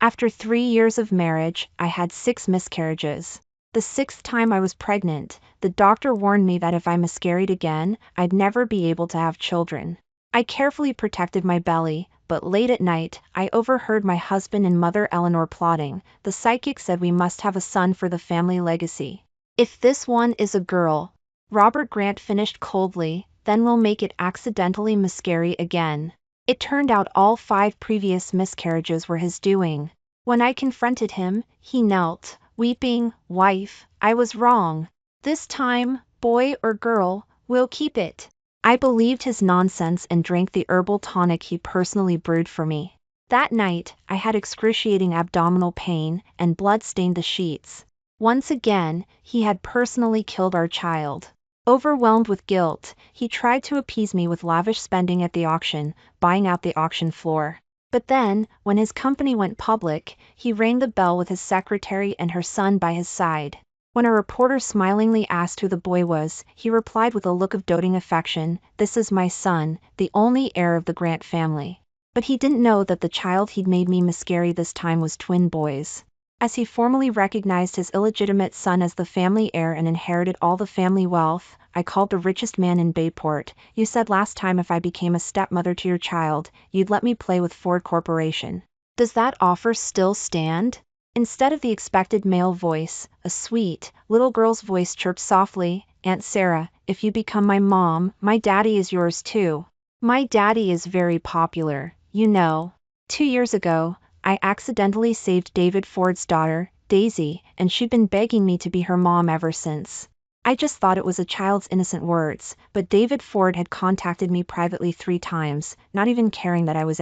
After 3 years of marriage, I had 6 miscarriages. The sixth time I was pregnant, the doctor warned me that if I miscarried again, I'd never be able to have children. I carefully protected my belly, but late at night, I overheard my husband and mother Eleanor plotting. The psychic said we must have a son for the family legacy. If this one is a girl, Robert Grant finished coldly, then we'll make it accidentally miscarry again. It turned out all 5 previous miscarriages were his doing. When I confronted him, he knelt, weeping, "Wife, I was wrong. This time, boy or girl, we'll keep it." I believed his nonsense and drank the herbal tonic he personally brewed for me. That night, I had excruciating abdominal pain, and blood stained the sheets. Once again, he had personally killed our child. Overwhelmed with guilt, he tried to appease me with lavish spending at the auction, buying out the auction floor. But then, when his company went public, he rang the bell with his secretary and her son by his side. When a reporter smilingly asked who the boy was, he replied with a look of doting affection, "This is my son, the only heir of the Grant family." But he didn't know that the child he'd made me miscarry this time was twin boys. As he formally recognized his illegitimate son as the family heir and inherited all the family wealth, I called the richest man in Bayport. "You said last time if I became a stepmother to your child, you'd let me play with Ford Corporation. Does that offer still stand?" Instead of the expected male voice, a sweet, little girl's voice chirped softly, "Aunt Sarah, if you become my mom, my daddy is yours too. My daddy is very popular, you know. 2 years ago, I accidentally saved David Ford's daughter, Daisy, and she'd been begging me to be her mom ever since. I just thought it was a child's innocent words, but David Ford had contacted me privately 3 times, not even caring that I was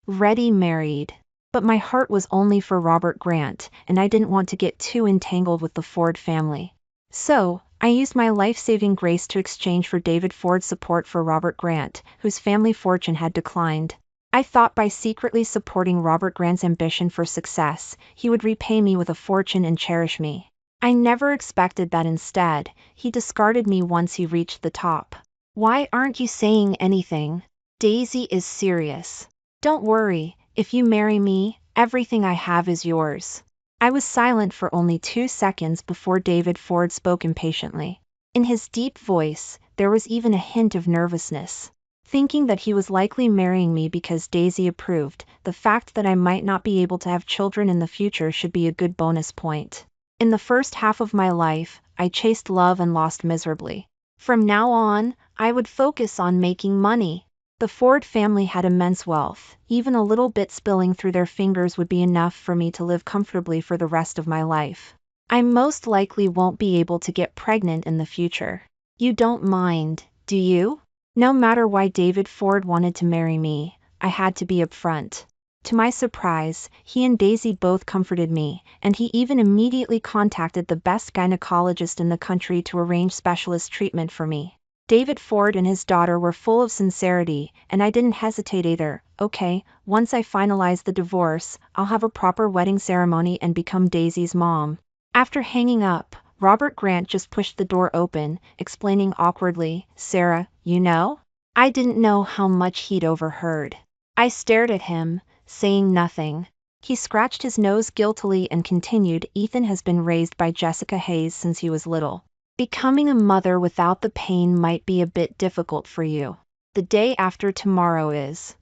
already married. But my heart was only for Robert Grant, and I didn't want to get too entangled with the Ford family. So, I used my life-saving grace to exchange for David Ford's support for Robert Grant, whose family fortune had declined. I thought by secretly supporting Robert Grant's ambition for success, he would repay me with a fortune and cherish me. I never expected that instead, he discarded me once he reached the top. "Why aren't you saying anything? Daisy is serious. Don't worry, if you marry me, everything I have is yours." I was silent for only 2 seconds before David Ford spoke impatiently. In his deep voice, there was even a hint of nervousness. Thinking that he was likely marrying me because Daisy approved, the fact that I might not be able to have children in the future should be a good bonus point. In the first half of my life, I chased love and lost miserably. From now on, I would focus on making money. The Ford family had immense wealth. Even a little bit spilling through their fingers would be enough for me to live comfortably for the rest of my life. I most likely won't be able to get pregnant in the future. You don't mind, do you? No matter why David Ford wanted to marry me, I had to be upfront. To my surprise, he and Daisy both comforted me, and he even immediately contacted the best gynecologist in the country to arrange specialist treatment for me. David Ford and his daughter were full of sincerity, and I didn't hesitate either. "Okay, once I finalize the divorce, I'll have a proper wedding ceremony and become Daisy's mom." After hanging up, Robert Grant just pushed the door open, explaining awkwardly, "Sarah, you know?" I didn't know how much he'd overheard. I stared at him, saying nothing. He scratched his nose guiltily and continued, "Ethan has been raised by Jessica Hayes since he was little. Becoming a mother without the pain might be a bit difficult for you. The day after tomorrow is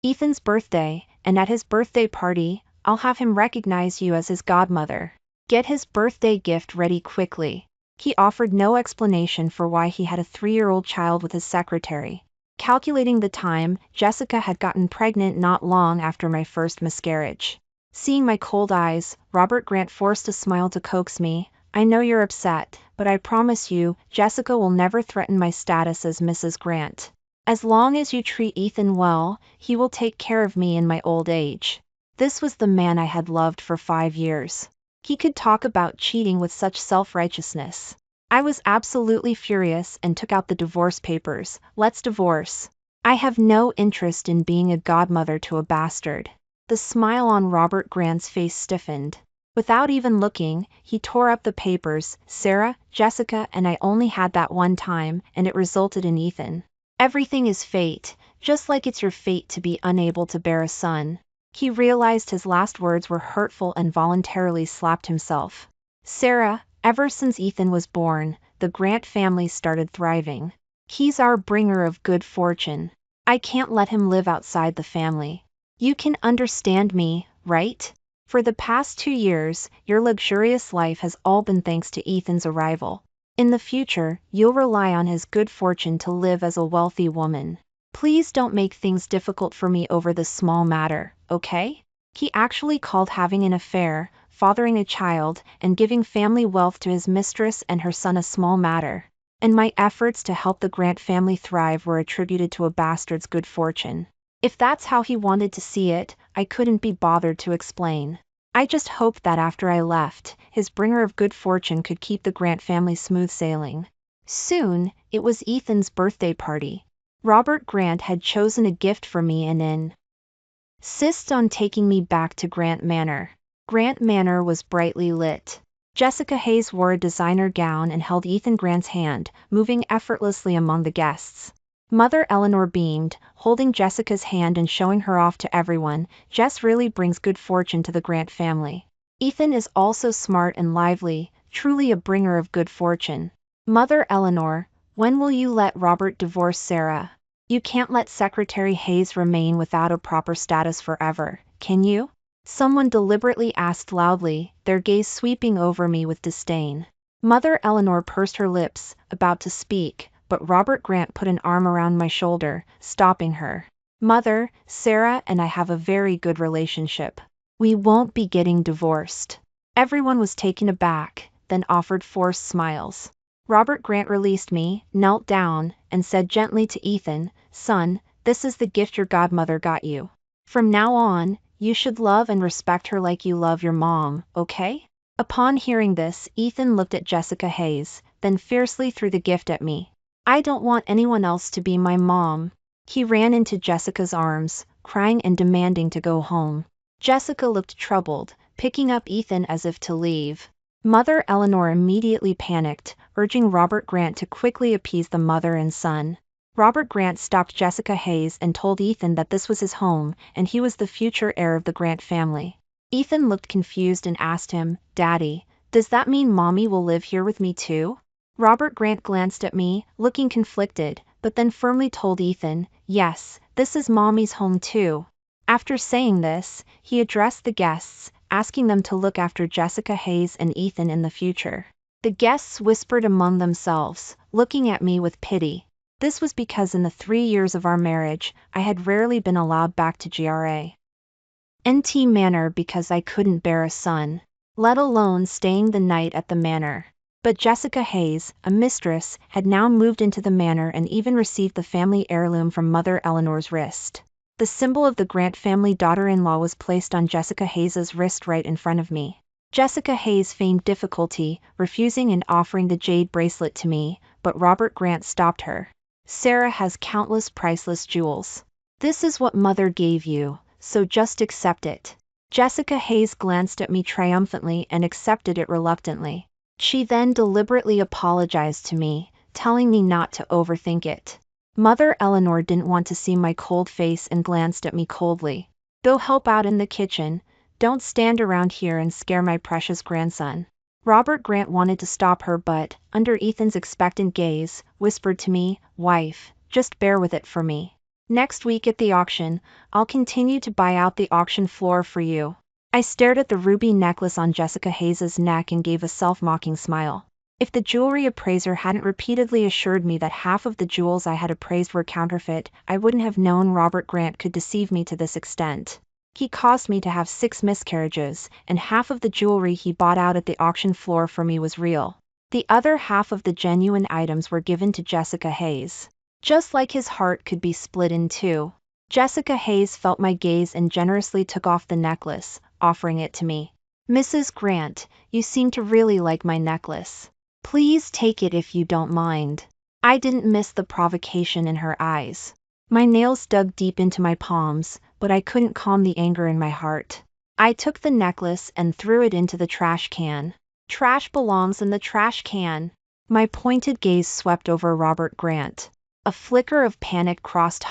Ethan's birthday, and at his birthday party, I'll have him recognize you as his godmother. Get his birthday gift ready quickly." He offered no explanation for why he had a 3-year-old child with his secretary. Calculating the time, Jessica had gotten pregnant not long after my first miscarriage. Seeing my cold eyes, Robert Grant forced a smile to coax me. "I know you're upset, but I promise you, Jessica will never threaten my status as Mrs. Grant. As long as you treat Ethan well, he will take care of me in my old age." This was the man I had loved for 5 years. He could talk about cheating with such self-righteousness. I was absolutely furious and took out the divorce papers. "Let's divorce. I have no interest in being a godmother to a bastard." The smile on Robert Grant's face stiffened. Without even looking, he tore up the papers. "Sarah, Jessica and I only had that one time, and it resulted in Ethan. Everything is fate, just like it's your fate to be unable to bear a son." He realized his last words were hurtful and voluntarily slapped himself. Sarah, ever since Ethan was born, the Grant family started thriving. He's our bringer of good fortune. I can't let him live outside the family. You can understand me, right? For the past 2 years, your luxurious life has all been thanks to Ethan's arrival. In the future, you'll rely on his good fortune to live as a wealthy woman. Please don't make things difficult for me over this small matter, okay? He actually called having an affair, fathering a child, and giving family wealth to his mistress and her son a small matter. And my efforts to help the Grant family thrive were attributed to a bastard's good fortune. If that's how he wanted to see it, I couldn't be bothered to explain. I just hoped that after I left, his bringer of good fortune could keep the Grant family smooth sailing. Soon, it was Ethan's birthday party. Robert Grant had chosen a gift for me and insists on taking me back to Grant Manor. Grant Manor was brightly lit. Jessica Hayes wore a designer gown and held Ethan Grant's hand, moving effortlessly among the guests. Mother Eleanor beamed, holding Jessica's hand and showing her off to everyone. Jess really brings good fortune to the Grant family. Ethan is also smart and lively, truly a bringer of good fortune. Mother Eleanor, when will you let Robert divorce Sarah? You can't let Secretary Hayes remain without a proper status forever, can you? Someone deliberately asked loudly, their gaze sweeping over me with disdain. Mother Eleanor pursed her lips, about to speak, but Robert Grant put an arm around my shoulder, stopping her. Mother, Sarah and I have a very good relationship. We won't be getting divorced. Everyone was taken aback, then offered forced smiles. Robert Grant released me, knelt down, and said gently to Ethan, son, this is the gift your godmother got you. From now on, you should love and respect her like you love your mom, okay? Upon hearing this, Ethan looked at Jessica Hayes, then fiercely threw the gift at me. I don't want anyone else to be my mom. He ran into Jessica's arms, crying and demanding to go home. Jessica looked troubled, picking up Ethan as if to leave. Mother Eleanor immediately panicked, urging Robert Grant to quickly appease the mother and son. Robert Grant stopped Jessica Hayes and told Ethan that this was his home, and he was the future heir of the Grant family. Ethan looked confused and asked him, Daddy, does that mean Mommy will live here with me too? Robert Grant glanced at me, looking conflicted, but then firmly told Ethan, yes, this is Mommy's home too. After saying this, he addressed the guests, asking them to look after Jessica Hayes and Ethan in the future. The guests whispered among themselves, looking at me with pity. This was because in the 3 years of our marriage, I had rarely been allowed back to Grant Manor because I couldn't bear a son, let alone staying the night at the manor. But Jessica Hayes, a mistress, had now moved into the manor and even received the family heirloom from Mother Eleanor's wrist. The symbol of the Grant family daughter-in-law was placed on Jessica Hayes's wrist right in front of me. Jessica Hayes feigned difficulty, refusing and offering the jade bracelet to me, but Robert Grant stopped her. Sarah has countless priceless jewels. This is what Mother gave you, so just accept it. Jessica Hayes glanced at me triumphantly and accepted it reluctantly. She then deliberately apologized to me, telling me not to overthink it. Mother Eleanor didn't want to see my cold face and glanced at me coldly. Go help out in the kitchen, don't stand around here and scare my precious grandson. Robert Grant wanted to stop her but, under Ethan's expectant gaze, whispered to me, wife, just bear with it for me. Next week at the auction, I'll continue to buy out the auction floor for you. I stared at the ruby necklace on Jessica Hayes's neck and gave a self-mocking smile. If the jewelry appraiser hadn't repeatedly assured me that half of the jewels I had appraised were counterfeit, I wouldn't have known Robert Grant could deceive me to this extent. He caused me to have 6 miscarriages, and half of the jewelry he bought out at the auction floor for me was real. The other half of the genuine items were given to Jessica Hayes. Just like his heart could be split in two. Jessica Hayes felt my gaze and generously took off the necklace, offering it to me. Mrs. Grant, you seem to really like my necklace. Please take it if you don't mind. I didn't miss the provocation in her eyes. My nails dug deep into my palms, but I couldn't calm the anger in my heart. I took the necklace and threw it into the trash can. Trash belongs in the trash can. My pointed gaze swept over Robert Grant. A flicker of panic crossed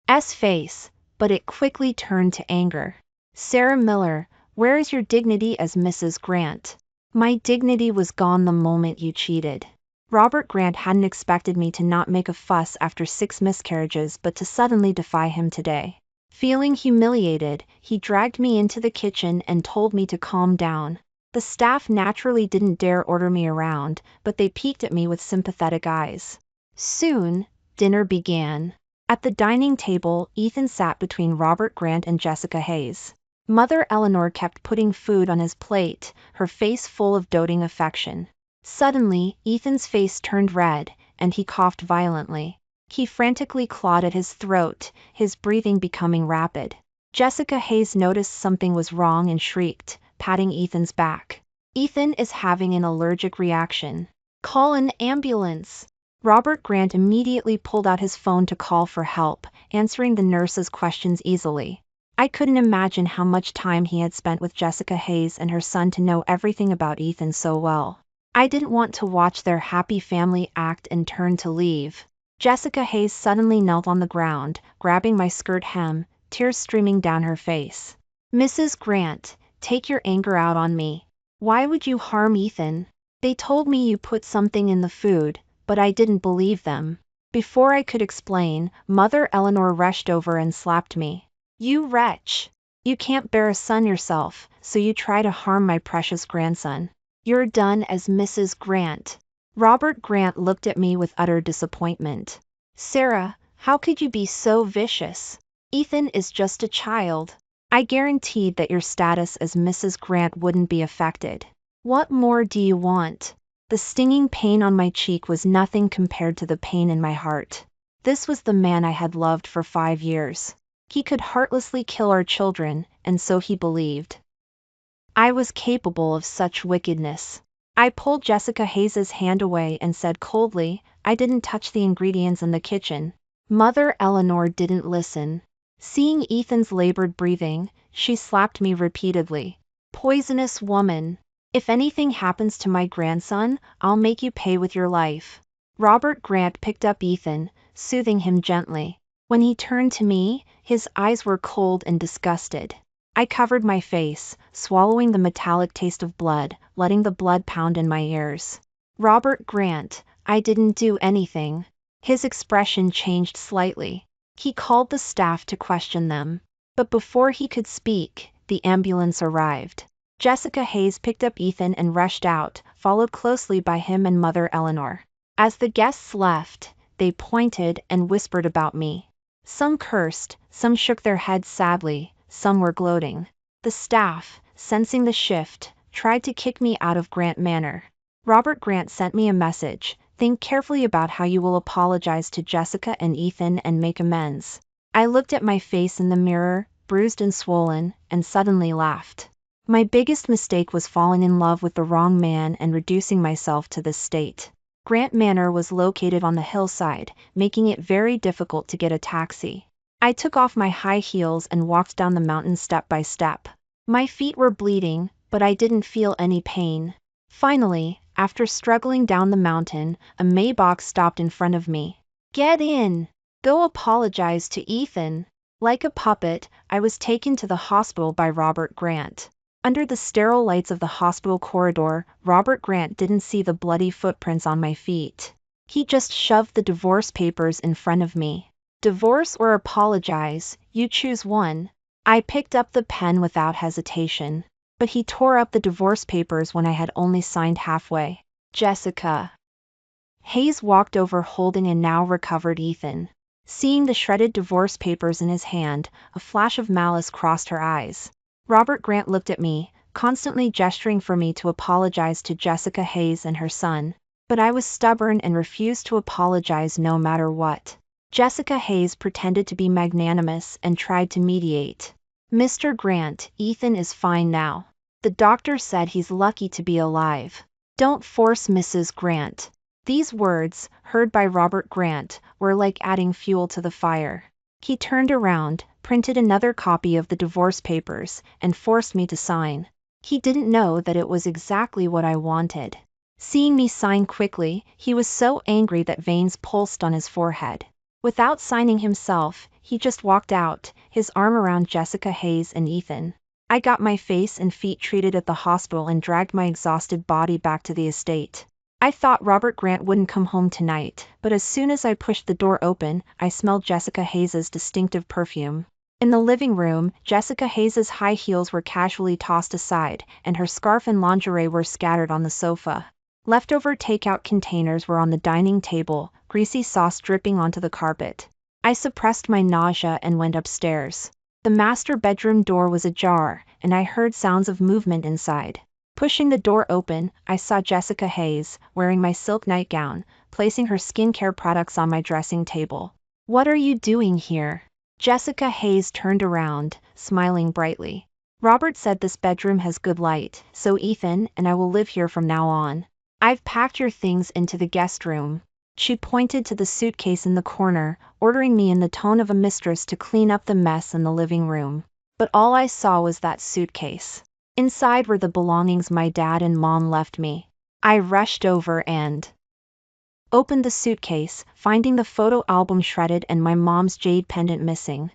his face, but it quickly turned to anger. Sarah Miller, where is your dignity as Mrs. Grant? My dignity was gone the moment you cheated. Robert Grant hadn't expected me to not make a fuss after 6 miscarriages but to suddenly defy him today. Feeling humiliated, he dragged me into the kitchen and told me to calm down. The staff naturally didn't dare order me around, but they peeked at me with sympathetic eyes. Soon, dinner began. At the dining table, Ethan sat between Robert Grant and Jessica Hayes. Mother Eleanor kept putting food on his plate, her face full of doting affection. Suddenly, Ethan's face turned red, and he coughed violently. He frantically clawed at his throat, his breathing becoming rapid. Jessica Hayes noticed something was wrong and shrieked, patting Ethan's back. Ethan is having an allergic reaction. Call an ambulance. Robert Grant immediately pulled out his phone to call for help, answering the nurse's questions easily. I couldn't imagine how much time he had spent with Jessica Hayes and her son to know everything about Ethan so well. I didn't want to watch their happy family act and turn to leave. Jessica Hayes suddenly knelt on the ground, grabbing my skirt hem, tears streaming down her face. Mrs. Grant, take your anger out on me. Why would you harm Ethan? They told me you put something in the food, but I didn't believe them. Before I could explain, Mother Eleanor rushed over and slapped me. You wretch! You can't bear a son yourself, so you try to harm my precious grandson. You're done as Mrs. Grant. Robert Grant looked at me with utter disappointment. Sarah, how could you be so vicious? Ethan is just a child. I guaranteed that your status as Mrs. Grant wouldn't be affected. What more do you want? The stinging pain on my cheek was nothing compared to the pain in my heart. This was the man I had loved for 5 years. He could heartlessly kill our children, and so he believed. I was capable of such wickedness. I pulled Jessica Hayes's hand away and said coldly, I didn't touch the ingredients in the kitchen. Mother Eleanor didn't listen. Seeing Ethan's labored breathing, she slapped me repeatedly. Poisonous woman. If anything happens to my grandson, I'll make you pay with your life. Robert Grant picked up Ethan, soothing him gently. When he turned to me, his eyes were cold and disgusted. I covered my face, swallowing the metallic taste of blood, letting the blood pound in my ears. Robert Grant, I didn't do anything. His expression changed slightly. He called the staff to question them. But before he could speak, the ambulance arrived. Jessica Hayes picked up Ethan and rushed out, followed closely by him and Mother Eleanor. As the guests left, they pointed and whispered about me. Some cursed, some shook their heads sadly, some were gloating. The staff, sensing the shift, tried to kick me out of Grant Manor. Robert Grant sent me a message. Think carefully about how you will apologize to Jessica and Ethan and make amends. I looked at my face in the mirror, bruised and swollen, and suddenly laughed. My biggest mistake was falling in love with the wrong man and reducing myself to this state. Grant Manor was located on the hillside, making it very difficult to get a taxi. I took off my high heels and walked down the mountain step by step. My feet were bleeding, but I didn't feel any pain. Finally, after struggling down the mountain, a Maybach stopped in front of me. Get in! Go apologize to Ethan. Like a puppet, I was taken to the hospital by Robert Grant. Under the sterile lights of the hospital corridor, Robert Grant didn't see the bloody footprints on my feet. He just shoved the divorce papers in front of me. Divorce or apologize, you choose one. I picked up the pen without hesitation. But he tore up the divorce papers when I had only signed halfway. Jessica Hayes walked over holding a now recovered Ethan. Seeing the shredded divorce papers in his hand, a flash of malice crossed her eyes. Robert Grant looked at me, constantly gesturing for me to apologize to Jessica Hayes and her son. But I was stubborn and refused to apologize no matter what. Jessica Hayes pretended to be magnanimous and tried to mediate. Mr. Grant, Ethan is fine now. The doctor said he's lucky to be alive. Don't force Mrs. Grant. These words, heard by Robert Grant, were like adding fuel to the fire. He turned around, printed another copy of the divorce papers, and forced me to sign. He didn't know that it was exactly what I wanted. Seeing me sign quickly, he was so angry that veins pulsed on his forehead. Without signing himself, he just walked out, his arm around Jessica Hayes and Ethan. I got my face and feet treated at the hospital and dragged my exhausted body back to the estate. I thought Robert Grant wouldn't come home tonight, but as soon as I pushed the door open, I smelled Jessica Hayes's distinctive perfume. In the living room, Jessica Hayes's high heels were casually tossed aside, and her scarf and lingerie were scattered on the sofa. Leftover takeout containers were on the dining table, greasy sauce dripping onto the carpet. I suppressed my nausea and went upstairs. The master bedroom door was ajar, and I heard sounds of movement inside. Pushing the door open, I saw Jessica Hayes, wearing my silk nightgown, placing her skincare products on my dressing table. "What are you doing here?" Jessica Hayes turned around, smiling brightly. "Robert said this bedroom has good light, so Ethan and I will live here from now on. I've packed your things into the guest room." She pointed to the suitcase in the corner, ordering me in the tone of a mistress to clean up the mess in the living room. But all I saw was that suitcase. Inside were the belongings my dad and mom left me. I rushed over and opened the suitcase, finding the photo album shredded and my mom's jade pendant missing.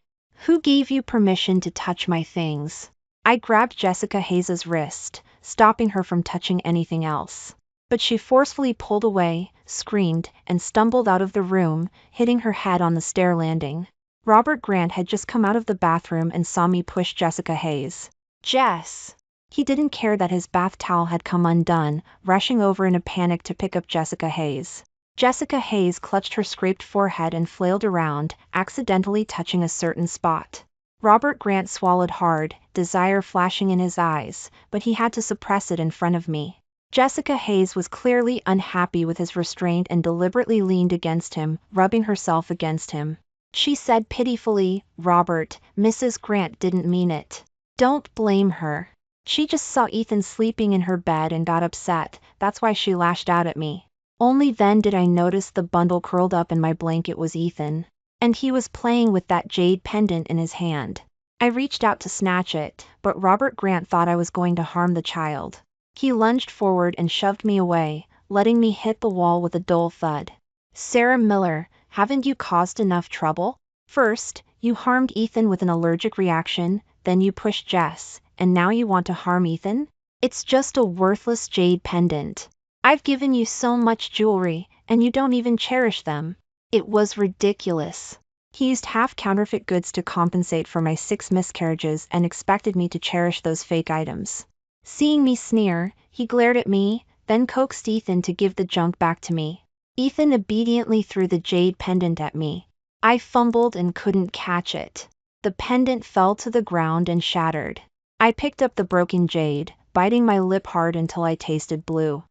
"Who gave you permission to touch my things?" I grabbed Jessica Hayes's wrist, stopping her from touching anything else. But she forcefully pulled away, screamed, and stumbled out of the room, hitting her head on the stair landing. Robert Grant had just come out of the bathroom and saw me push Jessica Hayes. "Jess!" He didn't care that his bath towel had come undone, rushing over in a panic to pick up Jessica Hayes. Jessica Hayes clutched her scraped forehead and flailed around, accidentally touching a certain spot. Robert Grant swallowed hard, desire flashing in his eyes, but he had to suppress it in front of me. Jessica Hayes was clearly unhappy with his restraint and deliberately leaned against him, rubbing herself against him. She said pitifully, "Robert, Mrs. Grant didn't mean it. Don't blame her. She just saw Ethan sleeping in her bed and got upset, that's why she lashed out at me." Only then did I notice the bundle curled up in my blanket was Ethan. And he was playing with that jade pendant in his hand. I reached out to snatch it, but Robert Grant thought I was going to harm the child. He lunged forward and shoved me away, letting me hit the wall with a dull thud. "Sarah Miller, haven't you caused enough trouble? First, you harmed Ethan with an allergic reaction, then you pushed Jess, and now you want to harm Ethan? It's just a worthless jade pendant. I've given you so much jewelry, and you don't even cherish them." It was ridiculous. He used half counterfeit goods to compensate for my 6 miscarriages and expected me to cherish those fake items. Seeing me sneer, he glared at me, then coaxed Ethan to give the junk back to me. Ethan obediently threw the jade pendant at me. I fumbled and couldn't catch it. The pendant fell to the ground and shattered. I picked up the broken jade, biting my lip hard until I tasted blue.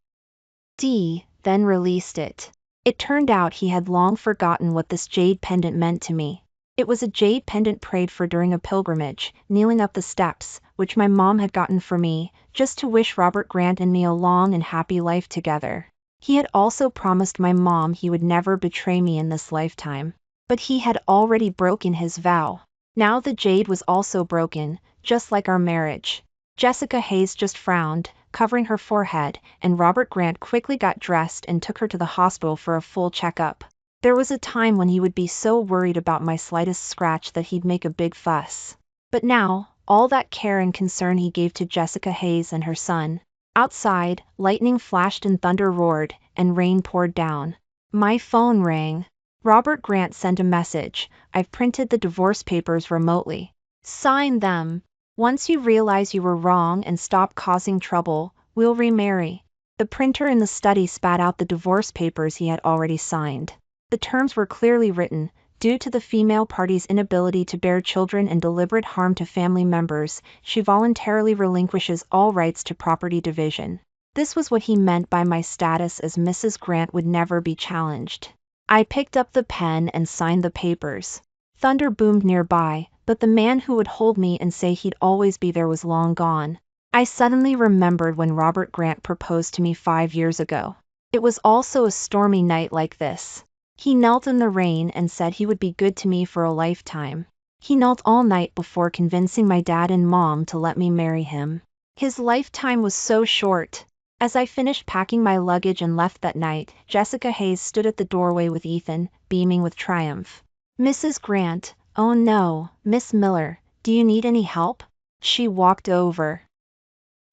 Then released it. It turned out he had long forgotten what this jade pendant meant to me. It was a jade pendant prayed for during a pilgrimage, kneeling up the steps, which my mom had gotten for me, just to wish Robert Grant and me a long and happy life together. He had also promised my mom he would never betray me in this lifetime. But he had already broken his vow. Now the jade was also broken, just like our marriage. Jessica Hayes just frowned, covering her forehead, and Robert Grant quickly got dressed and took her to the hospital for a full checkup. There was a time when he would be so worried about my slightest scratch that he'd make a big fuss. But now, all that care and concern he gave to Jessica Hayes and her son. Outside, lightning flashed and thunder roared, and rain poured down. My phone rang. Robert Grant sent a message. "I've printed the divorce papers remotely. Sign them. Once you realize you were wrong and stop causing trouble, we'll remarry." The printer in the study spat out the divorce papers he had already signed. The terms were clearly written. Due to the female party's inability to bear children and deliberate harm to family members, she voluntarily relinquishes all rights to property division. This was what he meant by my status as Mrs. Grant would never be challenged. I picked up the pen and signed the papers. Thunder boomed nearby, but the man who would hold me and say he'd always be there was long gone. I suddenly remembered when Robert Grant proposed to me 5 years ago. It was also a stormy night like this. He knelt in the rain and said he would be good to me for a lifetime. He knelt all night before convincing my dad and mom to let me marry him. His lifetime was so short. As I finished packing my luggage and left that night, Jessica Hayes stood at the doorway with Ethan, beaming with triumph. Mrs. Grant, oh no, Miss Miller, do you need any help? She walked over.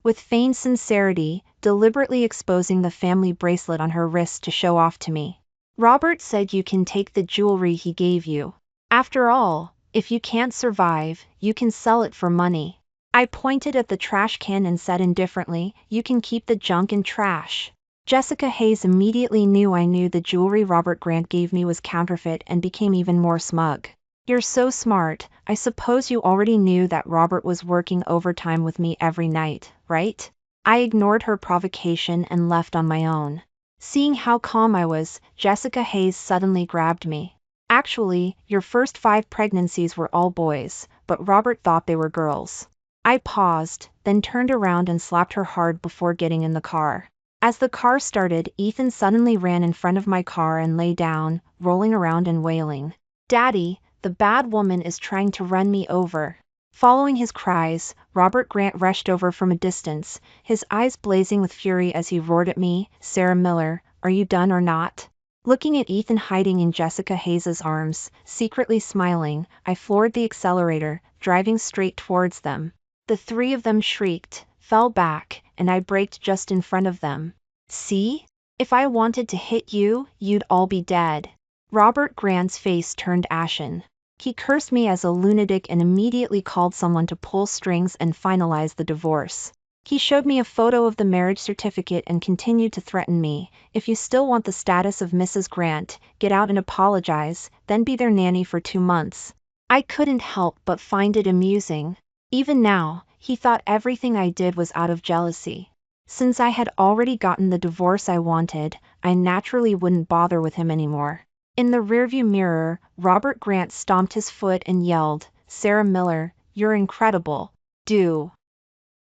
With feigned sincerity, deliberately exposing the family bracelet on her wrist to show off to me. Robert said you can take the jewelry he gave you. After all, if you can't survive, you can sell it for money. I pointed at the trash can and said indifferently, you can keep the junk in trash. Jessica Hayes immediately knew I knew the jewelry Robert Grant gave me was counterfeit and became even more smug. You're so smart, I suppose you already knew that Robert was working overtime with me every night, right? I ignored her provocation and left on my own. Seeing how calm I was, Jessica Hayes suddenly grabbed me. Actually, your first 5 pregnancies were all boys, but Robert thought they were girls. I paused, then turned around and slapped her hard before getting in the car. As the car started, Ethan suddenly ran in front of my car and lay down, rolling around and wailing. Daddy, the bad woman is trying to run me over. Following his cries, Robert Grant rushed over from a distance, his eyes blazing with fury as he roared at me, Sarah Miller, are you done or not? Looking at Ethan hiding in Jessica Hayes' arms, secretly smiling, I floored the accelerator, driving straight towards them. The 3 of them shrieked, fell back, and I braked just in front of them. See? If I wanted to hit you, you'd all be dead. Robert Grant's face turned ashen. He cursed me as a lunatic and immediately called someone to pull strings and finalize the divorce. He showed me a photo of the marriage certificate and continued to threaten me, if you still want the status of Mrs. Grant, get out and apologize, then be their nanny for 2 months. I couldn't help but find it amusing. Even now, he thought everything I did was out of jealousy. Since I had already gotten the divorce I wanted, I naturally wouldn't bother with him anymore. In the rearview mirror, Robert Grant stomped his foot and yelled, Sarah Miller, you're incredible. Do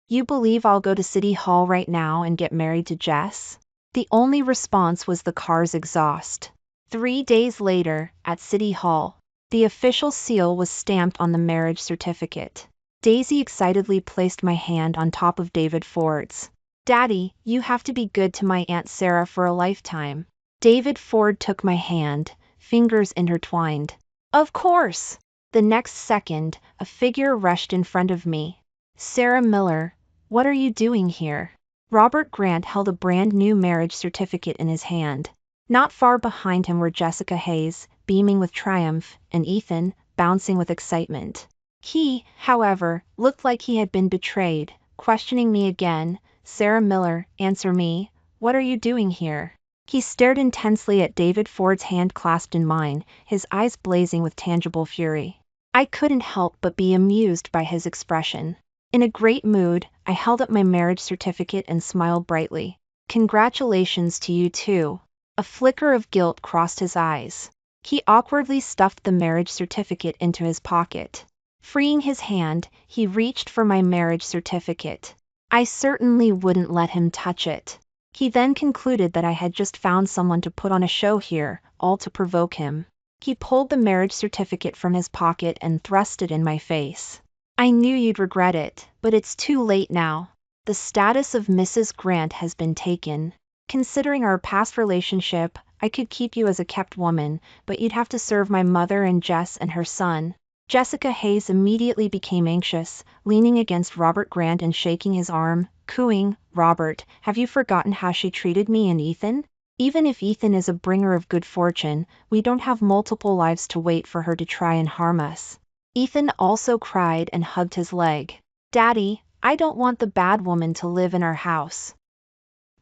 you believe I'll go to City Hall right now and get married to Jess? The only response was the car's exhaust. 3 days later, at City Hall, the official seal was stamped on the marriage certificate. Daisy excitedly placed my hand on top of David Ford's. Daddy, you have to be good to my Aunt Sarah for a lifetime. David Ford took my hand, fingers intertwined. Of course! The next second, a figure rushed in front of me. Sarah Miller, what are you doing here? Robert Grant held a brand new marriage certificate in his hand. Not far behind him were Jessica Hayes, beaming with triumph, and Ethan, bouncing with excitement. He, however, looked like he had been betrayed, questioning me again. Sarah Miller, answer me, what are you doing here? He stared intensely at David Ford's hand clasped in mine, his eyes blazing with tangible fury. I couldn't help but be amused by his expression. In a great mood, I held up my marriage certificate and smiled brightly. Congratulations to you too. A flicker of guilt crossed his eyes. He awkwardly stuffed the marriage certificate into his pocket. Freeing his hand, he reached for my marriage certificate. I certainly wouldn't let him touch it. He then concluded that I had just found someone to put on a show here, all to provoke him. He pulled the marriage certificate from his pocket and thrust it in my face. I knew you'd regret it, but it's too late now. The status of Mrs. Grant has been taken. Considering our past relationship, I could keep you as a kept woman, but you'd have to serve my mother and Jess and her son. Jessica Hayes immediately became anxious, leaning against Robert Grant and shaking his arm, cooing, Robert, have you forgotten how she treated me and Ethan? Even if Ethan is a bringer of good fortune, we don't have multiple lives to wait for her to try and harm us. Ethan also cried and hugged his leg. Daddy, I don't want the bad woman to live in our house.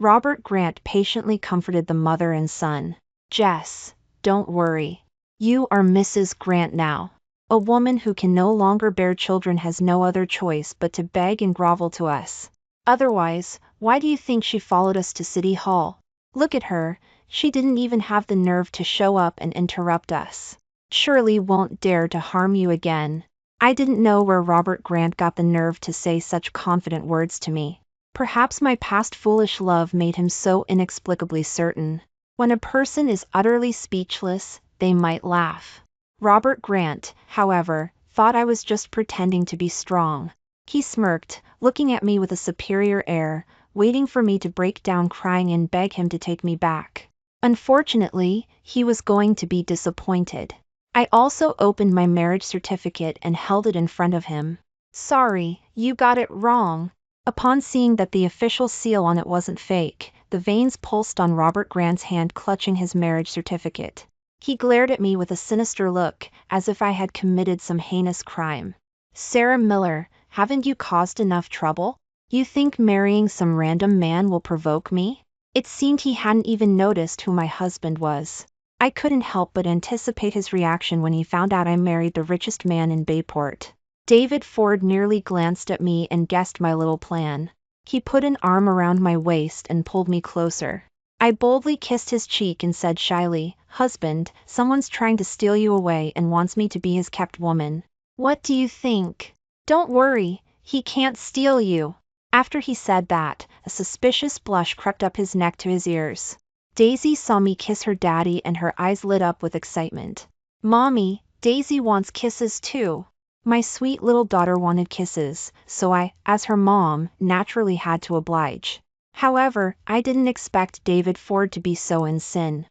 Robert Grant patiently comforted the mother and son. Jess, don't worry. You are Mrs. Grant now. A woman who can no longer bear children has no other choice but to beg and grovel to us. Otherwise, why do you think she followed us to City Hall? Look at her, she didn't even have the nerve to show up and interrupt us. Surely won't dare to harm you again. I didn't know where Robert Grant got the nerve to say such confident words to me. Perhaps my past foolish love made him so inexplicably certain. When a person is utterly speechless, they might laugh. Robert Grant, however, thought I was just pretending to be strong. He smirked, looking at me with a superior air, waiting for me to break down crying and beg him to take me back. Unfortunately, he was going to be disappointed. I also opened my marriage certificate and held it in front of him. Sorry, you got it wrong. Upon seeing that the official seal on it wasn't fake, the veins pulsed on Robert Grant's hand clutching his marriage certificate. He glared at me with a sinister look, as if I had committed some heinous crime. Sarah Miller, haven't you caused enough trouble? You think marrying some random man will provoke me? It seemed he hadn't even noticed who my husband was. I couldn't help but anticipate his reaction when he found out I married the richest man in Bayport. David Ford nearly glanced at me and guessed my little plan. He put an arm around my waist and pulled me closer. I boldly kissed his cheek and said shyly, "Husband, someone's trying to steal you away and wants me to be his kept woman." "What do you think?" "Don't worry, he can't steal you." After he said that, a suspicious blush crept up his neck to his ears. Daisy saw me kiss her daddy and her eyes lit up with excitement. "Mommy, Daisy wants kisses too." My sweet little daughter wanted kisses, so I, as her mom, naturally had to oblige. However, I didn't expect David Ford to be so in sin.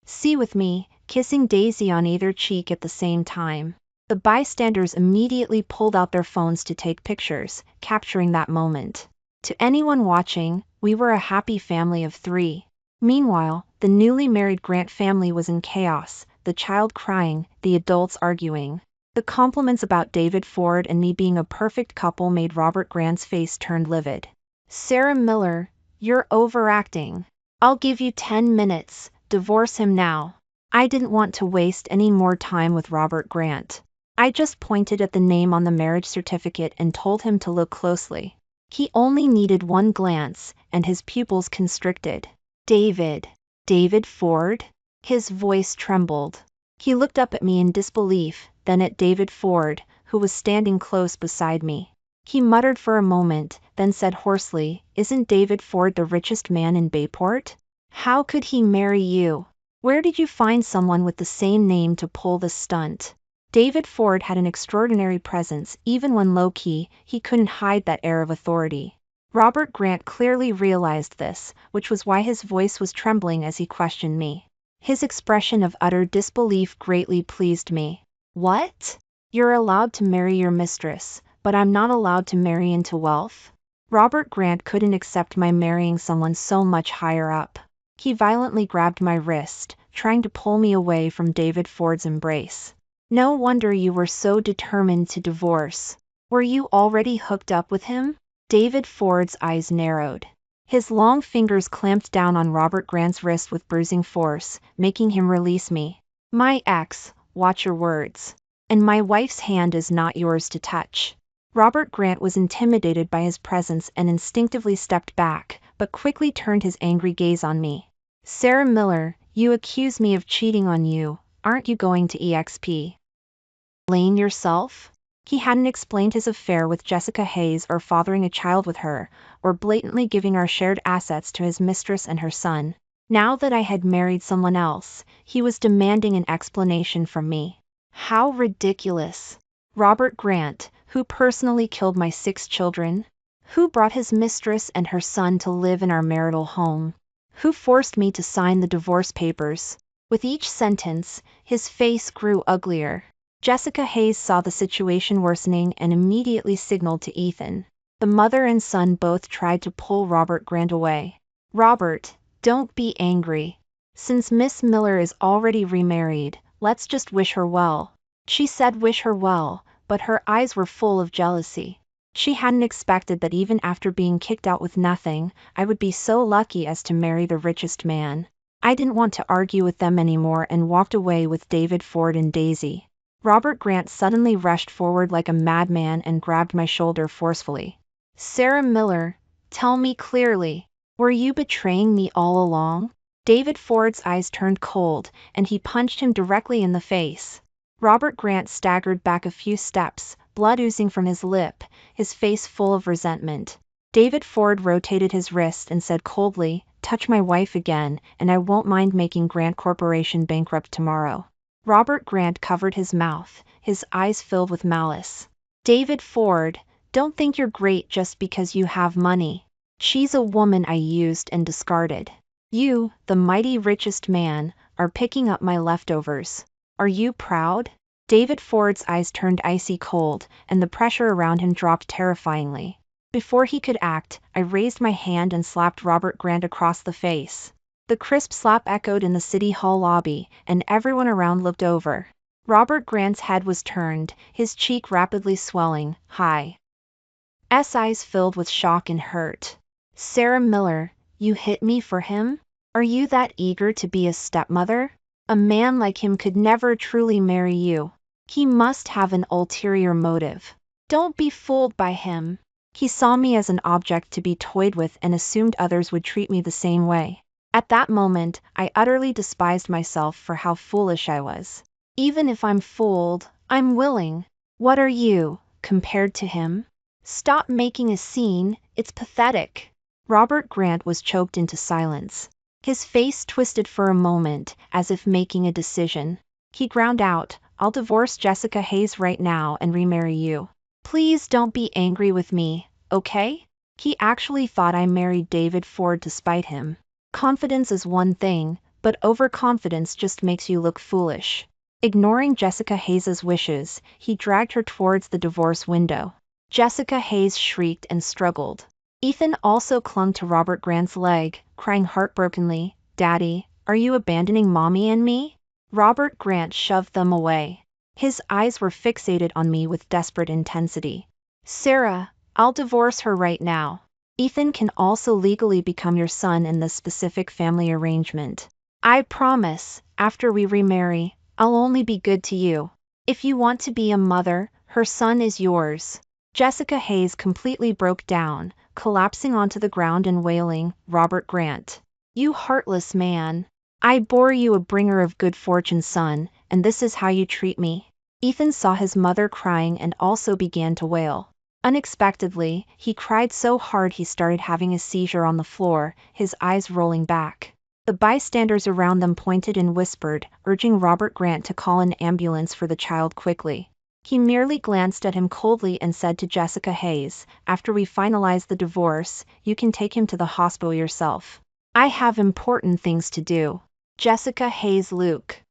"See with me," kissing Daisy on either cheek at the same time. The bystanders immediately pulled out their phones to take pictures, capturing that moment. To anyone watching, we were a happy family of 3. Meanwhile, the newly married Grant family was in chaos, the child crying, the adults arguing. The compliments about David Ford and me being a perfect couple made Robert Grant's face turn livid. "Sarah Miller, you're overacting. I'll give you 10 minutes, divorce him now." I didn't want to waste any more time with Robert Grant. I just pointed at the name on the marriage certificate and told him to look closely. He only needed one glance, and his pupils constricted. David Ford?" His voice trembled. He looked up at me in disbelief, then at David Ford, who was standing close beside me. He muttered for a moment, then said hoarsely, "Isn't David Ford the richest man in Bayport? How could he marry you? Where did you find someone with the same name to pull this stunt?" David Ford had an extraordinary presence. Even when low-key, he couldn't hide that air of authority. Robert Grant clearly realized this, which was why his voice was trembling as he questioned me. His expression of utter disbelief greatly pleased me. "What? You're allowed to marry your mistress, but I'm not allowed to marry into wealth?" Robert Grant couldn't accept my marrying someone so much higher up. He violently grabbed my wrist, trying to pull me away from David Ford's embrace. "No wonder you were so determined to divorce. Were you already hooked up with him?" David Ford's eyes narrowed. His long fingers clamped down on Robert Grant's wrist with bruising force, making him release me. "My ex, watch your words. And my wife's hand is not yours to touch." Robert Grant was intimidated by his presence and instinctively stepped back, but quickly turned his angry gaze on me. "Sarah Miller, you accuse me of cheating on you. Aren't you going to EXP? Blame yourself?" He hadn't explained his affair with Jessica Hayes or fathering a child with her, or blatantly giving our shared assets to his mistress and her son. Now that I had married someone else, he was demanding an explanation from me. How ridiculous. Robert Grant, who personally killed my 6 children? Who brought his mistress and her son to live in our marital home? Who forced me to sign the divorce papers? With each sentence, his face grew uglier. Jessica Hayes saw the situation worsening and immediately signaled to Ethan. The mother and son both tried to pull Robert Grant away. "Robert, don't be angry. Since Miss Miller is already remarried, let's just wish her well." She said wish her well, but her eyes were full of jealousy. She hadn't expected that even after being kicked out with nothing, I would be so lucky as to marry the richest man. I didn't want to argue with them anymore and walked away with David Ford and Daisy. Robert Grant suddenly rushed forward like a madman and grabbed my shoulder forcefully. "Sarah Miller, tell me clearly, were you betraying me all along?" David Ford's eyes turned cold, and he punched him directly in the face. Robert Grant staggered back a few steps, blood oozing from his lip, his face full of resentment. David Ford rotated his wrist and said coldly, "Touch my wife again, and I won't mind making Grant Corporation bankrupt tomorrow." Robert Grant covered his mouth, his eyes filled with malice. "David Ford, don't think you're great just because you have money. She's a woman I used and discarded. You, the mighty richest man, are picking up my leftovers." Are you proud? David Ford's eyes turned icy cold, and the pressure around him dropped terrifyingly. Before he could act, I raised my hand and slapped Robert Grant across the face. The crisp slap echoed in the city hall lobby, and everyone around looked over. Robert Grant's head was turned, his cheek rapidly swelling, high. Eyes filled with shock and hurt. Sarah Miller, you hit me for him? Are you that eager to be a stepmother? A man like him could never truly marry you. He must have an ulterior motive. Don't be fooled by him. He saw me as an object to be toyed with and assumed others would treat me the same way. At that moment, I utterly despised myself for how foolish I was. Even if I'm fooled, I'm willing. What are you, compared to him? Stop making a scene, it's pathetic. Robert Grant was choked into silence. His face twisted for a moment, as if making a decision. He ground out, I'll divorce Jessica Hayes right now and remarry you. Please don't be angry with me, okay? He actually thought I married David Ford to spite him. Confidence is one thing, but overconfidence just makes you look foolish. Ignoring Jessica Hayes's wishes, he dragged her towards the divorce window. Jessica Hayes shrieked and struggled. Ethan also clung to Robert Grant's leg, crying heartbrokenly, Daddy, are you abandoning Mommy and me? Robert Grant shoved them away. His eyes were fixated on me with desperate intensity. Sarah, I'll divorce her right now. Ethan can also legally become your son in this specific family arrangement. I promise, after we remarry, I'll only be good to you. If you want to be a mother, her son is yours. Jessica Hayes completely broke down, collapsing onto the ground and wailing, Robert Grant. You heartless man. I bore you a bringer of good fortune son, and this is how you treat me. Ethan saw his mother crying and also began to wail. Unexpectedly, he cried so hard he started having a seizure on the floor, his eyes rolling back. The bystanders around them pointed and whispered, urging Robert Grant to call an ambulance for the child quickly. He merely glanced at him coldly and said to Jessica Hayes, after we finalize the divorce, you can take him to the hospital yourself. I have important things to do. Jessica Hayes looked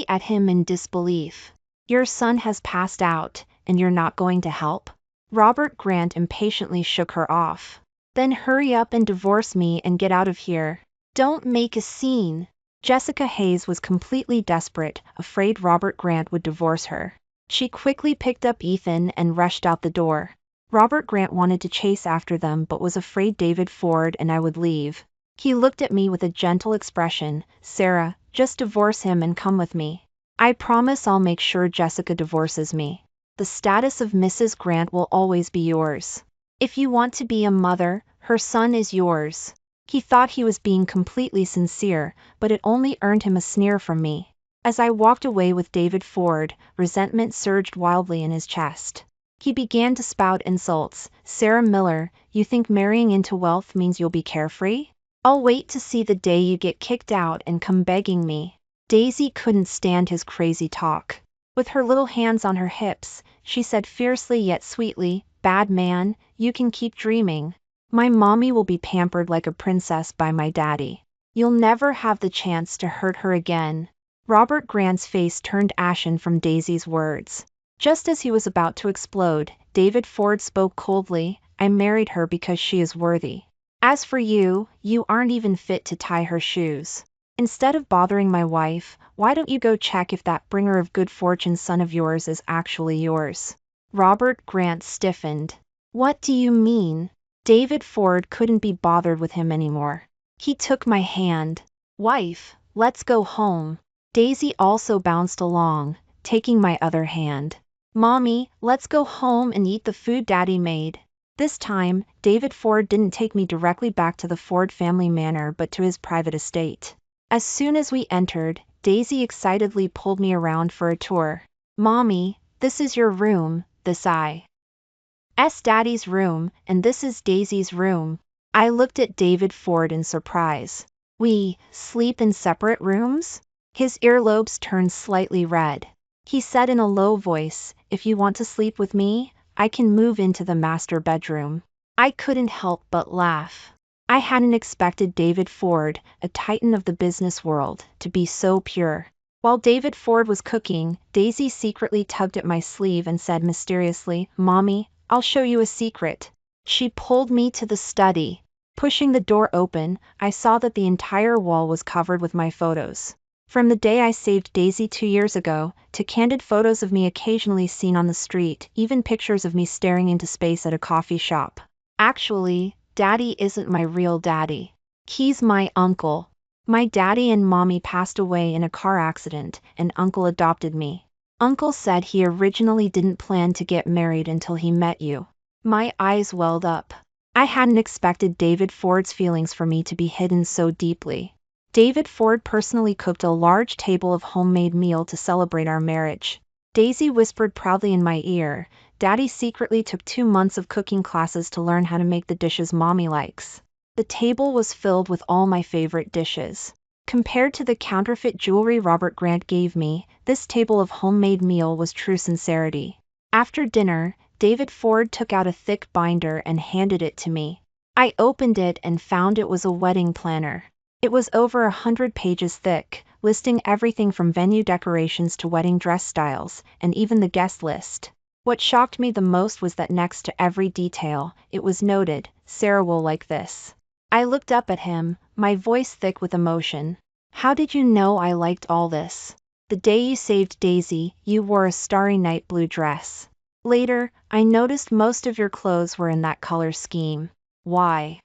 at him in disbelief. Your son has passed out, and you're not going to help? Robert Grant impatiently shook her off. Then hurry up and divorce me and get out of here. Don't make a scene. Jessica Hayes was completely desperate, afraid Robert Grant would divorce her. She quickly picked up Ethan and rushed out the door. Robert Grant wanted to chase after them but was afraid David Ford and I would leave. He looked at me with a gentle expression, Sarah, just divorce him and come with me. I promise I'll make sure Jessica divorces me. The status of Mrs. Grant will always be yours. If you want to be a mother, her son is yours. He thought he was being completely sincere, but it only earned him a sneer from me. As I walked away with David Ford, resentment surged wildly in his chest. He began to spout insults. Sarah Miller, you think marrying into wealth means you'll be carefree? I'll wait to see the day you get kicked out and come begging me. Daisy couldn't stand his crazy talk. With her little hands on her hips, she said fiercely yet sweetly, Bad man, you can keep dreaming. My mommy will be pampered like a princess by my daddy. You'll never have the chance to hurt her again. Robert Grant's face turned ashen from Daisy's words. Just as he was about to explode, David Ford spoke coldly, I married her because she is worthy. As for you, you aren't even fit to tie her shoes. Instead of bothering my wife, why don't you go check if that bringer of good fortune son of yours is actually yours? Robert Grant stiffened. What do you mean? David Ford couldn't be bothered with him anymore. He took my hand. Wife, let's go home. Daisy also bounced along, taking my other hand. Mommy, let's go home and eat the food Daddy made. This time, David Ford didn't take me directly back to the Ford family manor but to his private estate. As soon as we entered, Daisy excitedly pulled me around for a tour. Mommy, this is your room, this is Daddy's room, and this is Daisy's room. I looked at David Ford in surprise. We sleep in separate rooms? His earlobes turned slightly red. He said in a low voice, if you want to sleep with me, I can move into the master bedroom. I couldn't help but laugh. I hadn't expected David Ford, a titan of the business world, to be so pure. While David Ford was cooking, Daisy secretly tugged at my sleeve and said mysteriously, "Mommy, I'll show you a secret." She pulled me to the study. Pushing the door open, I saw that the entire wall was covered with my photos. From the day I saved Daisy 2 years ago, to candid photos of me occasionally seen on the street, even pictures of me staring into space at a coffee shop. Actually, Daddy isn't my real daddy. He's my uncle. My daddy and mommy passed away in a car accident, and Uncle adopted me. Uncle said he originally didn't plan to get married until he met you. My eyes welled up. I hadn't expected David Ford's feelings for me to be hidden so deeply. David Ford personally cooked a large table of homemade meal to celebrate our marriage. Daisy whispered proudly in my ear, "Daddy secretly took 2 months of cooking classes to learn how to make the dishes Mommy likes." The table was filled with all my favorite dishes. Compared to the counterfeit jewelry Robert Grant gave me, this table of homemade meal was true sincerity. After dinner, David Ford took out a thick binder and handed it to me. I opened it and found it was a wedding planner. It was over 100 pages thick, listing everything from venue decorations to wedding dress styles, and even the guest list. What shocked me the most was that next to every detail, it was noted, "Sarah will like this." I looked up at him, my voice thick with emotion. "How did you know I liked all this?" "The day you saved Daisy, you wore a starry night blue dress. Later, I noticed most of your clothes were in that color scheme." "Why?"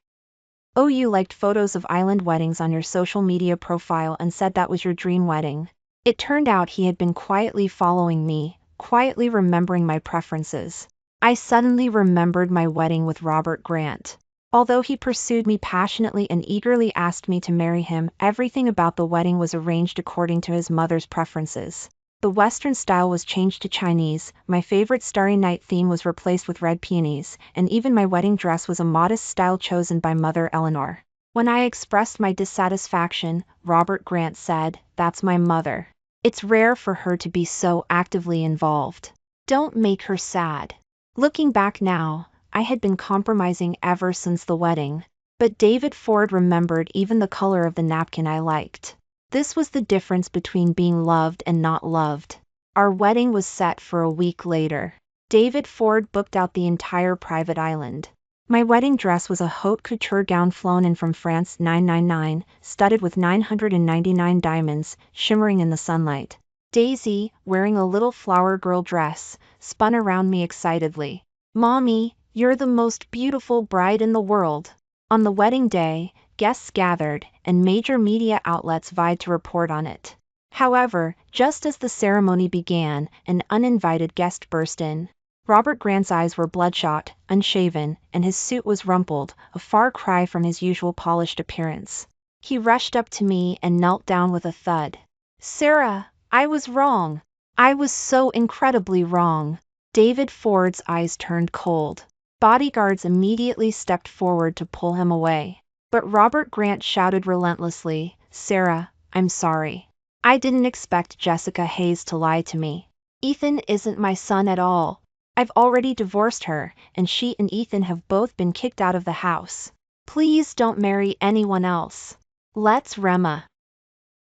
"Oh, you liked photos of island weddings on your social media profile and said that was your dream wedding." It turned out he had been quietly following me, quietly remembering my preferences. I suddenly remembered my wedding with Robert Grant. Although he pursued me passionately and eagerly asked me to marry him, everything about the wedding was arranged according to his mother's preferences. The Western style was changed to Chinese, my favorite Starry Night theme was replaced with red peonies, and even my wedding dress was a modest style chosen by Mother Eleanor. When I expressed my dissatisfaction, Robert Grant said, "That's my mother. It's rare for her to be so actively involved. Don't make her sad." Looking back now, I had been compromising ever since the wedding. But David Ford remembered even the color of the napkin I liked. This was the difference between being loved and not loved. Our wedding was set for a week later. David Ford booked out the entire private island. My wedding dress was a haute couture gown flown in from France 999, studded with 999 diamonds, shimmering in the sunlight. Daisy, wearing a little flower girl dress, spun around me excitedly. "Mommy, you're the most beautiful bride in the world." On the wedding day, guests gathered, and major media outlets vied to report on it. However, just as the ceremony began, an uninvited guest burst in. Robert Grant's eyes were bloodshot, unshaven, and his suit was rumpled, a far cry from his usual polished appearance. He rushed up to me and knelt down with a thud. "Sarah, I was wrong. I was so incredibly wrong." David Ford's eyes turned cold. Bodyguards immediately stepped forward to pull him away. But Robert Grant shouted relentlessly, "Sarah, I'm sorry. I didn't expect Jessica Hayes to lie to me. Ethan isn't my son at all. I've already divorced her, and she and Ethan have both been kicked out of the house. Please don't marry anyone else. Let's Rema.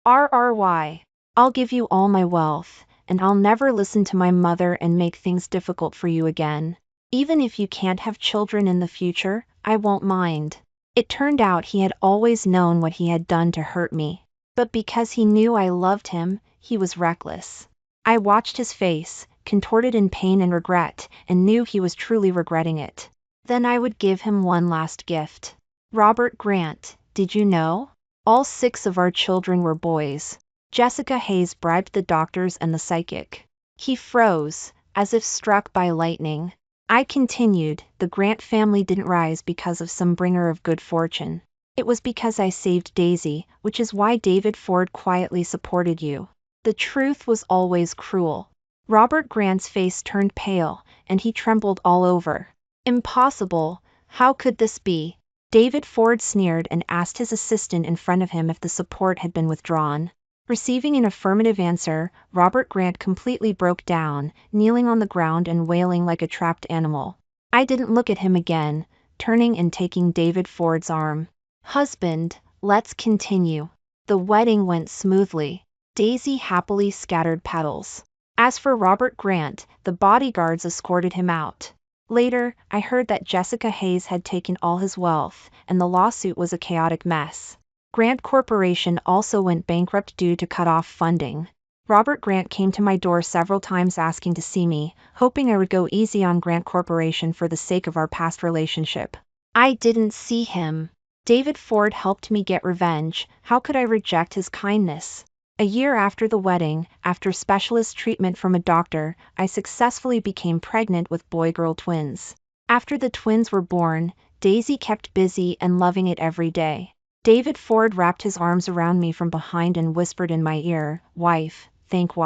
RRY. I'll give you all my wealth, and I'll never listen to my mother and make things difficult for you again. Even if you can't have children in the future, I won't mind." It turned out he had always known what he had done to hurt me. But because he knew I loved him, he was reckless. I watched his face, contorted in pain and regret, and knew he was truly regretting it. Then I would give him one last gift. "Robert Grant, did you know? All 6 of our children were boys." Jessica Hayes bribed the doctors and the psychic. He froze, as if struck by lightning. I continued, "The Grant family didn't rise because of some bringer of good fortune. It was because I saved Daisy, which is why David Ford quietly supported you." The truth was always cruel. Robert Grant's face turned pale, and he trembled all over. "Impossible, how could this be?" David Ford sneered and asked his assistant in front of him if the support had been withdrawn. Receiving an affirmative answer, Robert Grant completely broke down, kneeling on the ground and wailing like a trapped animal. I didn't look at him again, turning and taking David Ford's arm. "Husband, let's continue." The wedding went smoothly. Daisy happily scattered petals. As for Robert Grant, the bodyguards escorted him out. Later, I heard that Jessica Hayes had taken all his wealth, and the lawsuit was a chaotic mess. Grant Corporation also went bankrupt due to cut-off funding. Robert Grant came to my door several times asking to see me, hoping I would go easy on Grant Corporation for the sake of our past relationship. I didn't see him. David Ford helped me get revenge. How could I reject his kindness? A year after the wedding, after specialist treatment from a doctor, I successfully became pregnant with boy-girl twins. After the twins were born, Daisy kept busy and loving it every day. David Ford wrapped his arms around me from behind and whispered in my ear, "Wife, thank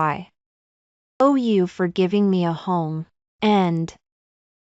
you for giving me a home." End.